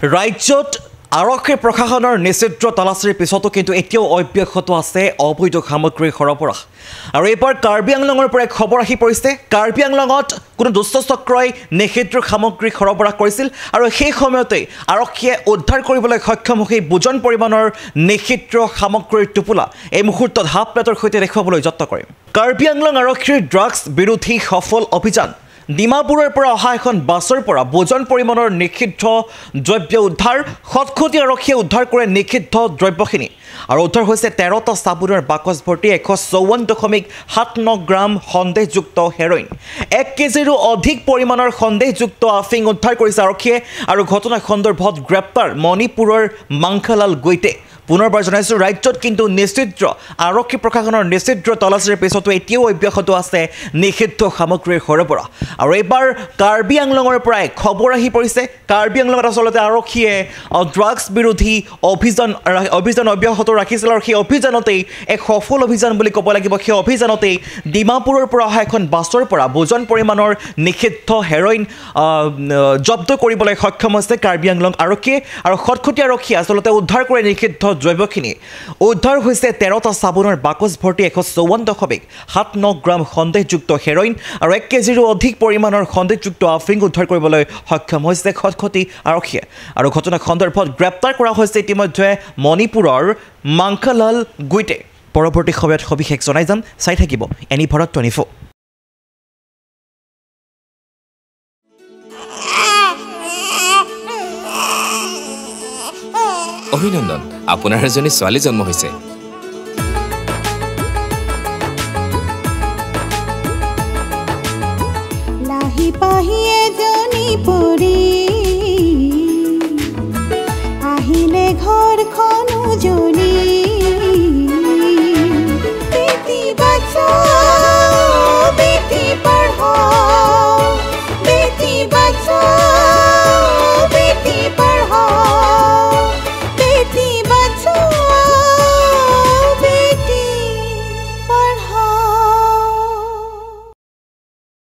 ৰাজ্যত আৰক্ষী প্ৰশাসনৰ নিষিদ্ধ তালাচীৰ পিছতো কিন্তু এতিয়াও অব্যাহত আছে অবৈধ সামগ্ৰীৰ সৰবৰাহ আৰু এইবাৰ কাৰ্বি আংলঙৰ পৰা খবৰ আহি পৰিছে কাৰ্বি আংলঙত কোনো দুষ্ট চক্ৰই নিষিদ্ধ সামগ্ৰী সৰবৰাহ কৰিছিল আৰু সেই সময়তে আৰক্ষীয়ে উদ্ধাৰ কৰিবলৈ সক্ষম হৈ বুজন পৰিমাণৰ নিষিদ্ধ সামগ্ৰীৰ টোপোলা এই মুহূৰ্তত হাফ প্লেটৰ সৈতে দেখুৱাবলৈ যত্ন কৰে কাৰ্বি আংলং আৰক্ষীৰ ড্ৰাগছ বিৰোধী সফল অভিযান ডিমাপুৰৰ পৰা অহা এখন বাছৰ পৰা বুজন পৰিমাণৰ নিষিদ্ধ দ্ৰব্য উদ্ধাৰ খটখটি আৰক্ষীয়ে উদ্ধাৰ কৰে নিষিদ্ধ দ্ৰব্যখিনি আৰু উদ্ধাৰ হৈছে 13টা চাবোনৰ বাকচ ভৰ্তি 154.79 গ্ৰাম সন্দেহযুক্ত হেৰইন 1 কেজিৰো অধিক পৰিমাণৰ সন্দেহযুক্ত আফিং উদ্ধাৰ কৰিছে আৰক্ষীয়ে আৰু ঘটনা সন্দৰ্ভত গ্ৰেপ্তাৰ মণিপুৰৰ মাংখালাল গৈতে পুনৰবাৰ জনাইছোঁ ৰাজ্যত কিন্তু নিষিদ্ধ আৰক্ষী প্ৰশাসনৰ নিষিদ্ধ তালাচীৰ পিছতো এতিয়াও অব্যাহত আছে নিষিদ্ধ সামগ্ৰীৰ সৰবৰাহ আৰু এইবাৰ কাৰ্বি আংলঙৰ পৰাই খবৰ আহি পৰিছে কাৰ্বি আংলঙত আচলতে আৰক্ষীয়ে ড্ৰাগছ বিৰোধী অভিযান অব্যাহত ৰাখিছিল আৰু সেই অভিযানতেই এক সফল অভিযান বুলি ক'ব লাগিব সেই অভিযানতেই ডিমাপুৰৰ পৰা অহা এখন বাছৰ পৰা বুজন পৰিমাণৰ নিষিদ্ধ হেৰইন জব্দ কৰিবলৈ সক্ষম হৈছে কাৰ্বি আংলং আৰক্ষীয়ে আৰু খটখটি আৰক্ষীয়ে আচলতে উদ্ধাৰ কৰে নিষিদ্ধ দ্ৰব্যখিনি উদ্ধাৰ হৈছে 13টা চাবোনৰ বাকচ ভৰ্তি 154.79 গ্ৰাম সন্দেহযুক্ত হেৰইন আৰু 1 কেজিৰো অধিক পৰিমাণৰ সন্দেহযুক্ত আফিং উদ্ধাৰ কৰিবলৈ সক্ষম হৈছে খটখটি আৰক্ষীয়ে আৰু ঘটনা সন্দৰ্ভত গ্ৰেপ্তাৰ কৰা হৈছে ইতিমধ্যে মণিপুৰৰ মাংখালাল গৈতে পৰৱৰ্তী সময়ত সবিশেষ জনাই যাম চাই থাকিব এনি ভাৰত 24 অভিনন্দন আপোনাৰ এজনী ছোৱালী জন্ম হৈছে লাহি পাহি এজনী পৰি আহিলে ঘৰখন উজলি